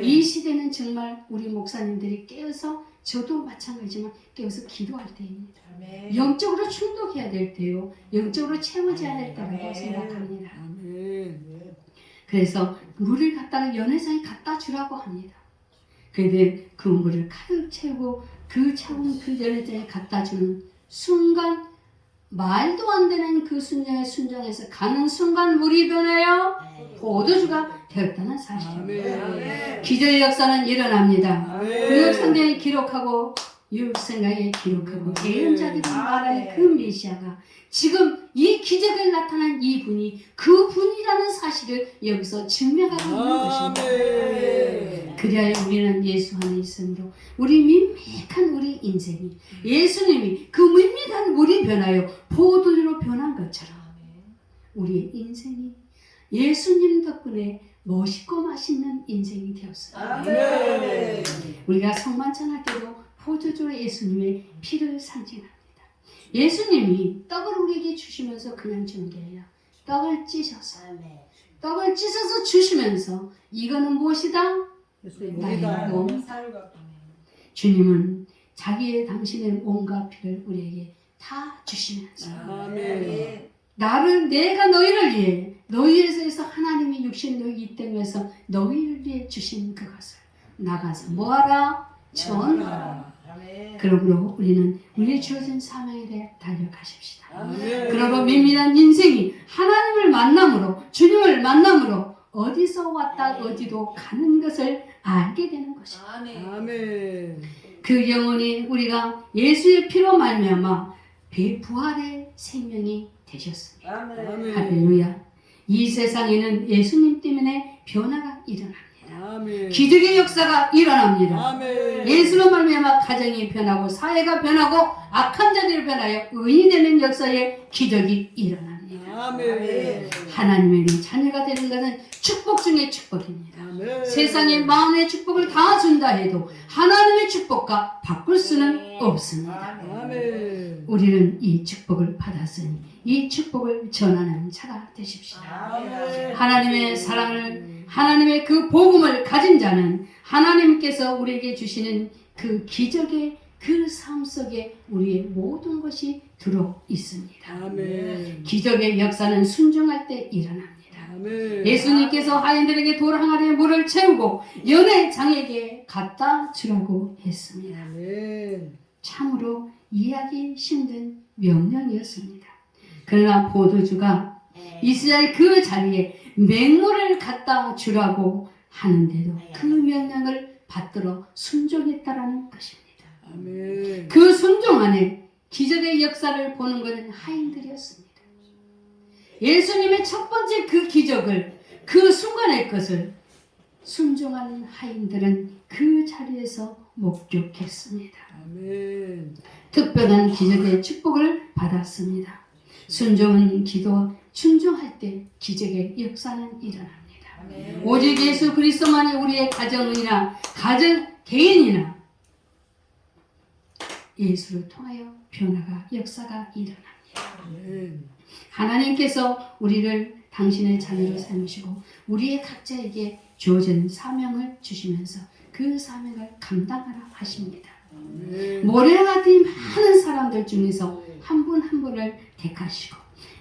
이 시대는 정말 우리 목사님들이 깨어서 저도 마찬가지지만 깨어서 기도할 때입니다. 영적으로 충족해야 될 때요. 영적으로 채워져야 될 때라고 생각합니다. 그래서 물을 갖다가 연회장에 갖다 주라고 합니다. 그런데 그 물을 가득 채우고 그 차운 그 연회장에 갖다 주는 순간 말도 안 되는 그 순정에서 가는 순간 물이 변해요. 포도주가 되었다는 사실입니다. 기적의 역사는 일어납니다. 구약 성경에 기록하고 육성경에 기록하고 예언자들이 말하는 그 메시아가 지금 이 기적에 나타난 이 분이 그 분이라는 사실을 여기서 증명하고 있는 것입니다. 그래야 우리는 예수 안에 있으므로 우리 밋밋한 우리 인생이 예수님이 그 밋밋한 물이 변하여 포도주로 변한 것처럼 우리의 인생이 예수님 덕분에 멋있고 맛있는 인생이 되었습니다. 우리가 성만찬할 때도 포도주로 예수님의 피를 상징합니다. 예수님이 떡을 우리에게 주시면서 그냥 주는 게 아니라 떡을 찢어서 주시면서 이거는 무엇이다? 나의 몸. 주님은 자기의 당신의 몸과 피를 우리에게 다 주시면서 내가 너희를 위해 너희에서 하나님이 육신 너희 때문에서 너희를 위해 주신 그것을 나가서 뭐하라? 전하라. 그러므로 우리는 우리의 주어진 사명에 대해 달려가십시다. 그러므로 밋밋한 인생이 하나님을 만남으로 주님을 만남으로 어디서 왔다 어디도 가는 것을 알게 되는 것입니다. 그 영혼이 우리가 예수의 피로 말미암아 부활의 생명이 되셨습니다. 할렐루야. 이 세상에는 예수님 때문에 변화가 일어납니다. 기적의 역사가 일어납니다. 예수로 말미암아 가정이 변하고 사회가 변하고 악한 자들이 변하여 의인이 되는 역사에 기적이 일어납니다. 축복합니다. 아멘. 하나님에게 자녀가 되는 것은 축복 중의 축복입니다. 아멘. 세상에 마음의 축복을 다 준다 해도 하나님의 축복과 바꿀 수는 없습니다. 아멘. 우리는 이 축복을 받았으니 이 축복을 전하는 자가 되십시오. 아멘. 하나님의 사랑을, 하나님의 그 복음을 가진 자는 하나님께서 우리에게 주시는 그 기적의 그 삶 속에 우리의 모든 것이 들어 있습니다. 아멘. 기적의 역사는 순종할 때 일어납니다. 아멘. 예수님께서 하인들에게 돌 항아리에 물을 채우고 연회 장에게 갖다 주라고 했습니다. 아멘. 참으로 이해하기 힘든 명령이었습니다. 그러나 보도주가 이스라엘 그 자리에 맹물을 갖다 주라고 하는데도 그 명령을 받들어 순종했다라는 것입니다. 아멘. 그 순종 안에 기적의 역사를 보는 것은 하인들이었습니다. 예수님의 첫 번째 그 기적을, 그 순간의 것을 순종하는 하인들은 그 자리에서 목격했습니다. 아멘. 특별한 기적의 축복을 받았습니다. 순종은 기도, 순종할 때 기적의 역사는 일어납니다. 오직 예수 그리스도만이 우리의 가정이나 가정 개인이나 예수를 통하여 변화가 역사가 일어납니다. 아멘. 하나님께서 우리를 당신의 자녀로 삼으시고 우리의 각자에게 주어진 사명을 주시면서 그 사명을 감당하라 하십니다. 아멘. 모래와 같은 많은 사람들 중에서 한 분 한 분을 택하시고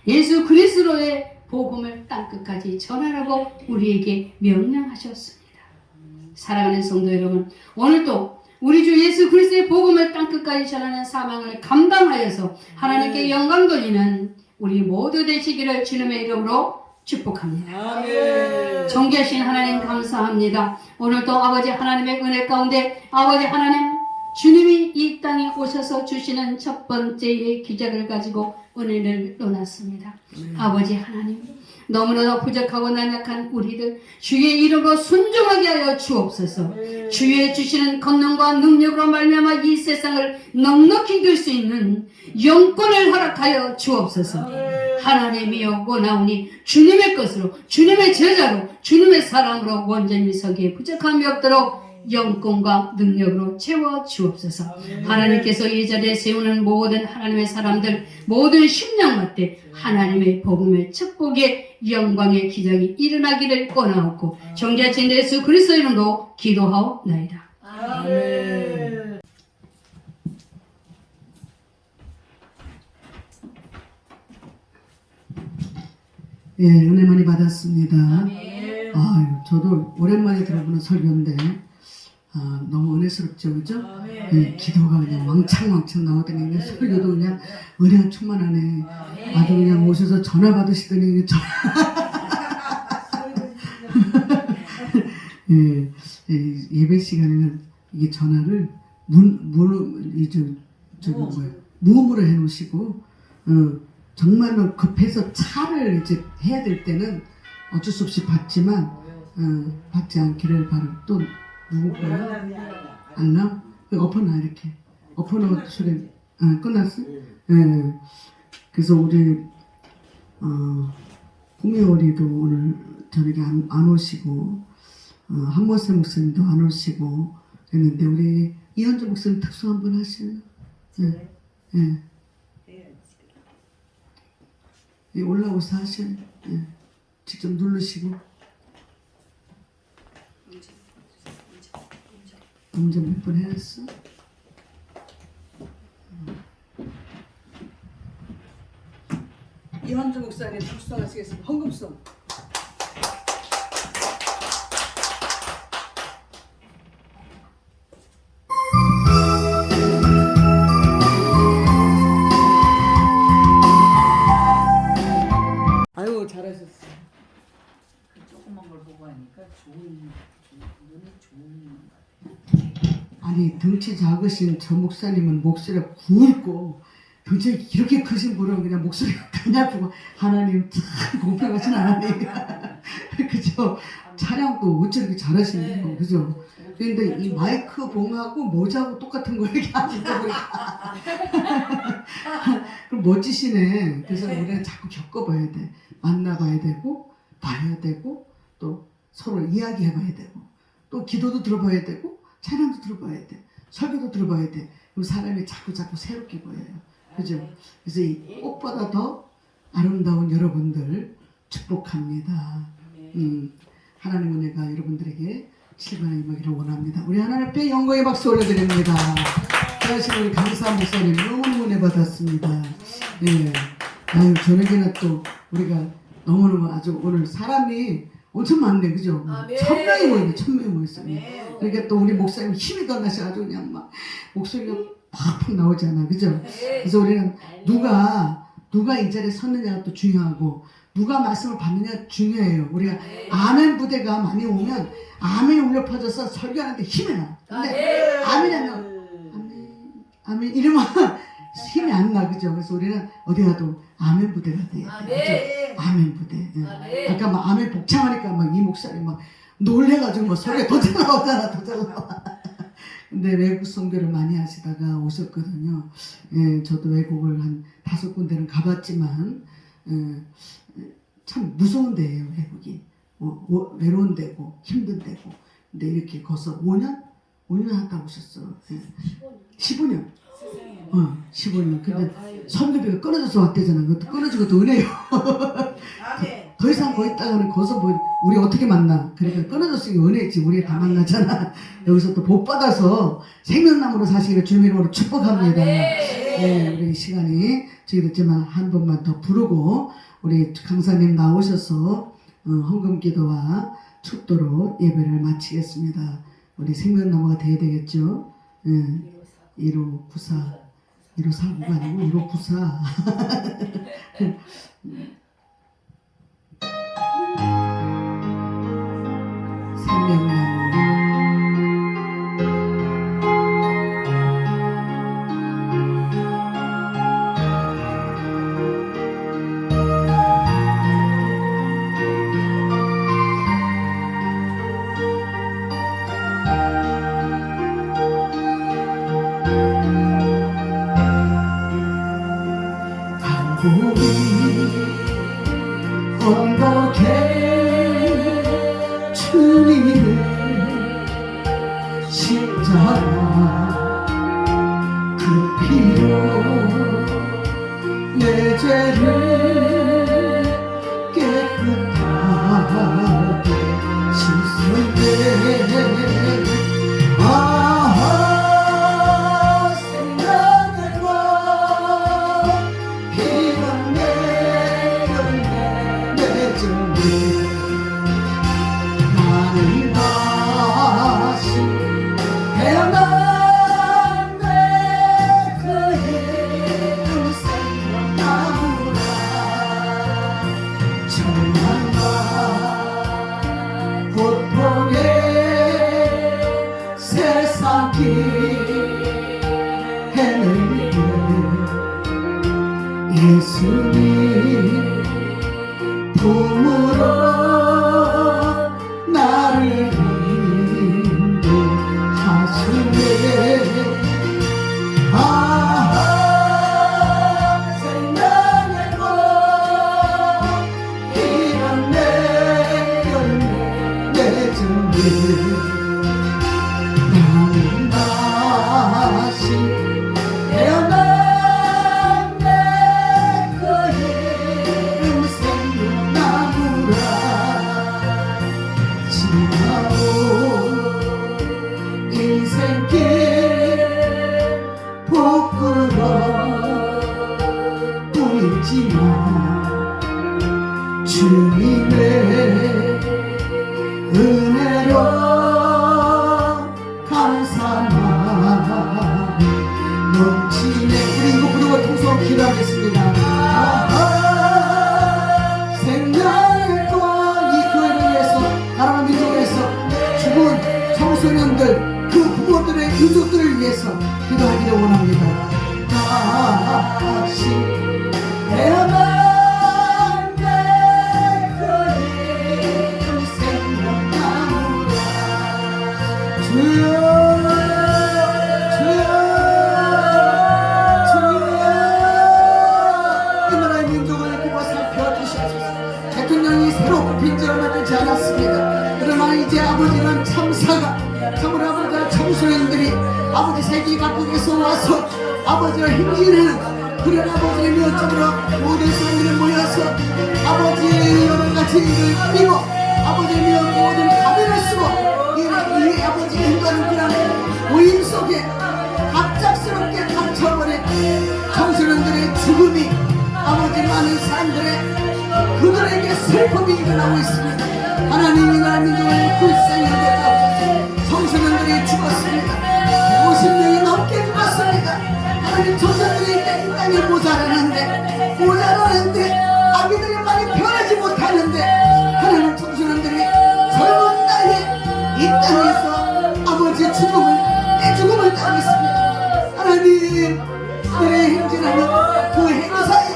예수 그리스도의 복음을 땅끝까지 전하라고 우리에게 명령하셨습니다. 사랑하는 성도 여러분, 오늘도 우리 주 예수 그리스도의 복음을 땅끝까지 전하는 사명을 감당하여서 하나님께 영광 돌리는 우리 모두 되시기를 주님의 이름으로 축복합니다. 아멘. 존귀하신 하나님 감사합니다. 오늘도 아버지 하나님의 은혜 가운데 아버지 하나님 주님이 이 땅에 오셔서 주시는 첫 번째의 기적을 가지고 은혜를 논았습니다. 아버지 하나님 너무나도 부족하고 나약한 우리들 주의 이름으로 순종하게 하여 주옵소서. 주의 주시는 권능과 능력으로 말미암아 이 세상을 넉넉히 이길 수 있는 영권을 허락하여 주옵소서. 하나님이여 원하오니 주님의 것으로 주님의 제자로 주님의 사랑으로 온전히 서기에 부족함이 없도록 영권과 능력으로 채워 주옵소서. 하나님께서 이 자리에 세우는 모든 하나님의 사람들 모든 심령마때 하나님의 복음의 축복의 영광의 기적이 일어나기를 원하옵고 존귀하신 예수 그리스도 이름으로 기도하옵나이다. 아멘. 예, 은혜 많이 받았습니다. 아멘. 아유, 저도 오랜만에 들어보는 설교인데, 너무 은혜스럽죠, 그죠? 예, 기도가 그냥 왕창왕창 나오더니, 그냥 설교도 그냥 은혜가 충만하네. 아주 그냥 오셔서 전화 받으시더니, 그냥 예, 예배 시간에는 이게 전화를 무음으로 해놓으시고, 정말로 급해서 차를 이제 해야 될 때는 어쩔 수 없이 받지만, 받지 않기를 바라고. 또 누구 거예요? 안 나? 엎어놔 이렇게. 엎어놓은 소리. 끝났어? 예. 그래서 우리 구미오리도 오늘 저녁에 안 오시고 한모세 목사님도 안 오시고 그랬는데 우리 이현주 목사님 특수 한번 하시요. 예. 예. 예, 올라오서 하셔요. 예. 직접 누르시고. 운전 몇 번 해놨어? 이현주 목사님 축성하시겠습니다. 헌금송. 아유 잘하셨어. 그 조그만 걸 보고 하니까 눈이 좋은 것 같아요. 아니 덩치 작으신 저 목사님은 목소리가 굵고 덩치 이렇게 크신 분은 그냥 목소리가 가냐고 하나님 참 공평하신 하나님 그죠? 찬양도 어찌 이렇게 잘하시는 그죠? 근데 이 마이크 봉하고 모자하고 똑같은 거 이렇게 하시다 보니까 그럼 그럼 멋지시네. 그래서 우리는 자꾸 겪어봐야 돼. 만나봐야 되고 봐야 되고 또 서로 이야기해봐야 되고 또 기도도 들어봐야 되고 찬양도 들어봐야 돼. 설교도 들어봐야 돼. 그럼 사람이 자꾸 새롭게 보여요. 그죠? 그래서 이 꽃보다 더 아름다운 여러분들 축복합니다. 하나님 은혜가 여러분들에게 실반에 임하기를 원합니다. 우리 하나님 앞에 영광의 박수 올려드립니다. 그러신 우리 강사 목사님 너무너무 은혜 받았습니다. 네. 아유, 저녁에는 또 우리가 너무너무 아주 오늘 사람이 엄청 많네, 그죠? 1000명이 모였네, 1000명이 모였어요. 그러니까 또 우리 목사님 힘이 더 나셔가지고 그냥 막 목소리가 팍팍 나오잖아, 그죠? 그래서 우리는 누가 이 자리에 섰느냐가 또 중요하고 누가 말씀을 받느냐 중요해요. 우리가 아멘 부대가 많이 오면 아멘이 울려 퍼져서 설교하는데 힘이 나. 근데 아멘이 안 나와. 아멘 이러면 힘이 안 나, 그죠? 그래서 우리는 어디 가도 아멘 부대가 돼요. 아멘 부대. 아까 막 아멘 복창하니까 막 이 목사님 막 놀래가지고 막 소리가 더 잘 나오잖아, 더 잘 나와. 근데 외국 선교를 많이 하시다가 오셨거든요. 예, 저도 외국을 한 5군데는 가봤지만 참 무서운 데예요, 외국이. 외로운 데고 힘든 데고. 근데 이렇게 거서 5년 하다 오셨어. 예. 15년. 15년. 근데 선교비가 끊어져서 왔대잖아. 그것도 끊어지고 또 은혜요. 더 이상 거기 있다가는 거기서 뭐 우리 어떻게 만나. 그러니까 끊어졌으니 은혜지. 우리가 다 만나잖아. 여기서 또 복 받아서 생명나무로 사시기를 주님의 이름으로 축복합니다. 네, 우리 시간이 저기됐지만 한 번만 더 부르고 우리 강사님 나오셔서 헌금기도와 축도로 예배를 마치겠습니다. 우리 생명나무가 돼야 되겠죠. 1594 1549가 아니고 1594 생명나무 언덕에 주님의 십자가 그 피로 내 죄를 깨끗하게 씻을 때 나는 다시 태어난 내 그의 생각나무라 절망과 고통의 세상 길 헤매게 예수님 품으로 나를 인도하시네. 생명의 꽃 이런 내 열매 맺은 나는 다시 태어난 내 그의 생명나무라 지나온 인생길 부끄러 보이지만 주님의 은혜로 감사만 넘치네. 우리 이거 부르고 통성 기도하겠습니다. 생명의 꽃 이 교회를 위해서 나라와 민족을 위해서 죽은 청소년들 그 부모들의 유족들을 위해서 기도하기를 원합니다. 다시 태어난 내 그의 생명나무라 주여 주여 주여 되지 않았습니다. 그러나 이제 아버지는 참사가 참으로 아버지 청소년들이 아버지 세계 각국에서 와서 아버지와 행진하는 그런 아버지의 면접으로 모든 사람들이 모여서 아버지의 여러가지 일을 꾸리고 아버지의 모든 가면을 쓰고 이 아버지가 행동하는 그런 모임 속에 갑작스럽게 닥쳐버린 청소년들의 죽음이 아버지 많은 사람들의 그들에게 슬픔이 일어나고 있습니다. 하나님이 나라 민족을 불쌍히 청소년들이 죽었습니다. 50명이 넘게 죽었습니다. 하나님 청소년들이 이 땅에 모자라는데 아기들이 많이 변하지 못하는데 하나님 청소년들이 젊은 나이에 이 땅에서 아버지의 죽음을 내 죽음을 당했습니다. 하나님 그들의 행진하는 그 행사에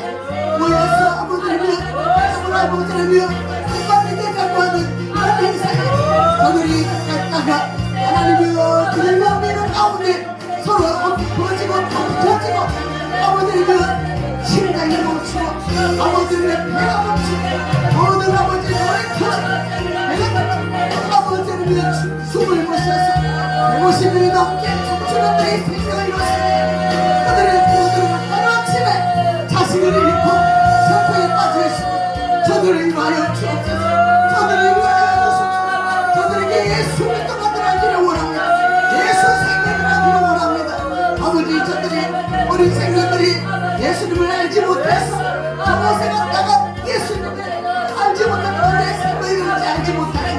모여서 아버지라며 국방이 되자고 하는 그런 행사에 저들이 갔다가 하나님이여 그들 마음의 가운데 서로 엎어지고 덮쳐지고 아버지는 심장이 멈추고 아버지는 배가 멈추고 모든 아버지는 머리 터지고 배가 아버지는 숨을 못 쉬어서 150명이 넘게 청소년들이 생명을 잃었습니다. 그들의 부모들은 하루아침에 자식을 잃고 슬픔에 빠져 있습니다. 저들을 위하여 주옵소서. 저들을 위하여 주옵소서. 저들에게 예수 믿음을 하기를 원합니다. 예수 생명을 하기를 원합니다. 아버지 저들이 어린 생명들이 예수님을 알지 못해서 저곳에 갔다가 예수님을 알지 못하고 내 생명을 알지 못하는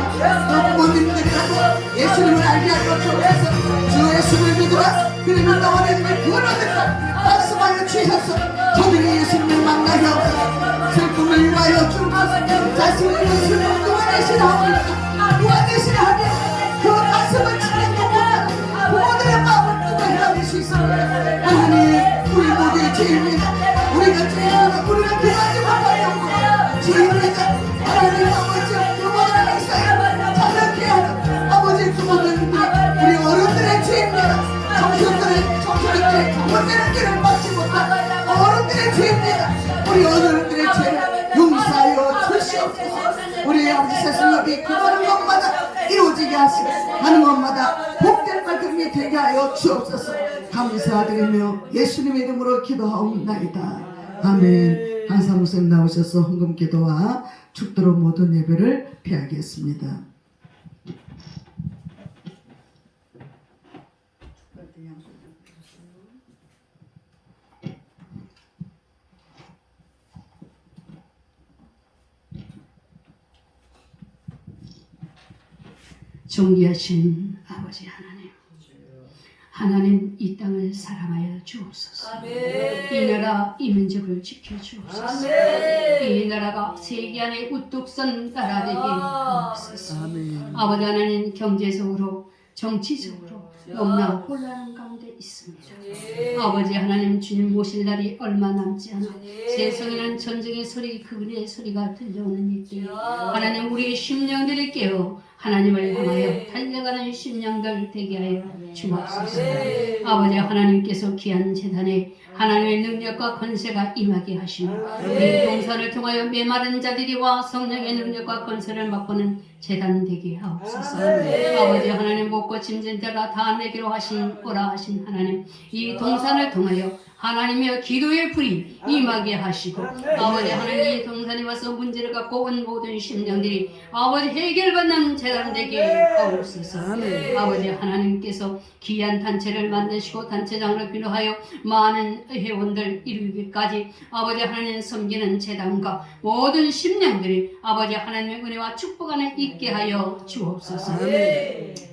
부모님들이라도 예수님을 알게 하여 주옵소서. 주 예수를 믿으라 그러면 너와 내 집에 구원을 얻으라 말씀하여 주셔서 저들이 예수님을 만나게 하옵소서. 슬픔을 위하여 주옵소서. 자신을 위해 슬픔 누가 대신하 오니까 누가 대신하게 그 가슴을 치는 것보다 부모들의 마음을 누가 헤아릴 수 있습니다. 하나님 우리 모두의 죄입니다. 우리가 죄입니다. 우리가 변하지 못하려고 죄입니다. 하나님 아버지 부모들의 행사에 자녀케 하는 아버지 부모들이 우리 어른들의 죄입니다. 청소년들의 부모들의 죄를 받지 못한 어른들의 죄입니다. 우리 어른들의 죄를 용서하여 주시옵소서. 우리 아버지 세상에 기도하는 것마다 이루어지게 하시고 하는 것마다 복될 발걸음이 되게 하여 주옵소서. 감사드리며 예수님의 이름으로 기도하옵나이다. 아멘. 한사 목사님 나오셔서 헌금 기도와 축도로 모든 예배를 피하겠습니다. 존귀하신 아버지 하나님 이 땅을 사랑하여 주옵소서. 이 나라 이 민족을 지켜주옵소서. 이 나라가 세계 안에 우뚝 선 나라 되게 하옵소서. 아버지 하나님 경제적으로 정치적으로 너무나 혼란한 가운데 있습니다. 아버지 하나님 주님 모실 날이 얼마 남지 않아 세상에는 전쟁의 소리 그분의 소리가 들려오는 이때 하나님 우리의 심령들을 깨어 하나님을 향하여 달려가는 심령들 되게 하여 주옵소서. 아버지 하나님께서 귀한 재단에 하나님의 능력과 권세가 임하게 하시며 이 동산을 통하여 메마른 자들이 와 성령의 능력과 권세를 맛보는 재단 되게 하옵소서. 아버지 하나님 먹고 짐진 자가 다 내기로 하신 오라 하신 하나님 이 동산을 통하여 하나님의 기도의 불이 임하게 하시고 아버지 하나님 이 동산에 와서 문제를 갖고 온 모든 심령들이 아버지 해결받는 재단 되게 하옵소서. 아버지 하나님께서 귀한 단체를 만드시고 단체장을 필요하여 많은 회원들 이루기까지 아버지 하나님 섬기는 재단과 모든 심령들이 아버지 하나님의 은혜와 축복 안에 있게 하여 주옵소서.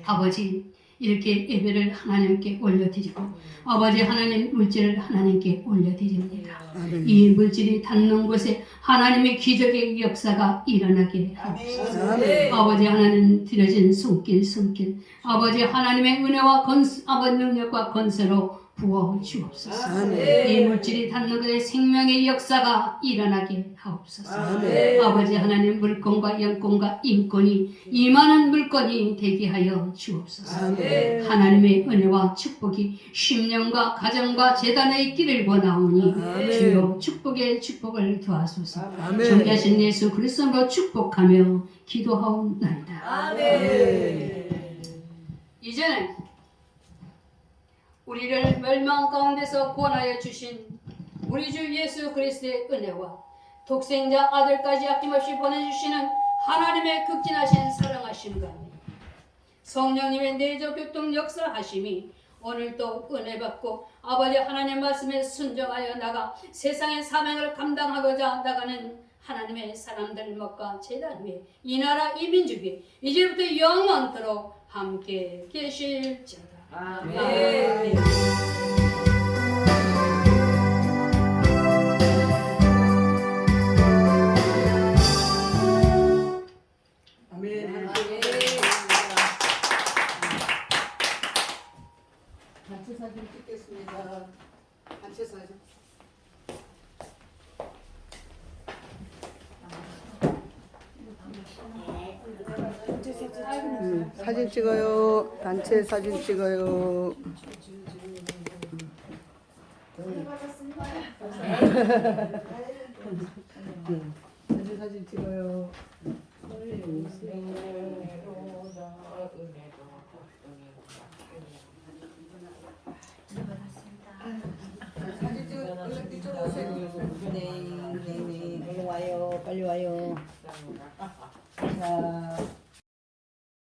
아버지 이렇게 예배를 하나님께 올려드리고 아버지 하나님 물질을 하나님께 올려드립니다. 이 물질이 닿는 곳에 하나님의 기적의 역사가 일어나게 하옵소서. 아버지 하나님 드려진 손길 아버지 하나님의 은혜와 아버지 능력과 권세로 부어 주옵소서. 아멘. 이 물질이 닿는 그의 생명의 역사가 일어나게 하옵소서. 아멘. 아버지 하나님 물건과 영권과 인권이 이만한 물건이 되게 하여 주옵소서. 아멘. 하나님의 은혜와 축복이 심령과 가정과 재단에 있기를 원하오니 아멘. 주여 축복의 축복을 더하소서. 아멘. 존귀하신 예수 그리스도로 축복하며 기도하옵나이다. 아멘. 이제는 우리를 멸망 가운데서 구원하여 주신 우리 주 예수 그리스도의 은혜와 독생자 아들까지 아낌없이 보내주시는 하나님의 극진하신 사랑하심과 성령님의 내적 교통 역사하심이 오늘도 은혜 받고 아버지 하나님 말씀에 순종하여 나가 세상의 사명을 감당하고자 나가는 하나님의 사람들 목과 제단 위에 이 나라 이 민족이 이제부터 영원토록 함께 계실지어다. 아멘. 아멘. 단체 사진 찍겠습니다. 단체 사진. 사진 찍어요. 단체 사진 찍어요. 단체 사진 찍어요. 사진 찍어. 이쪽으로 오세요. 네. 와요. 빨리 와요. 자.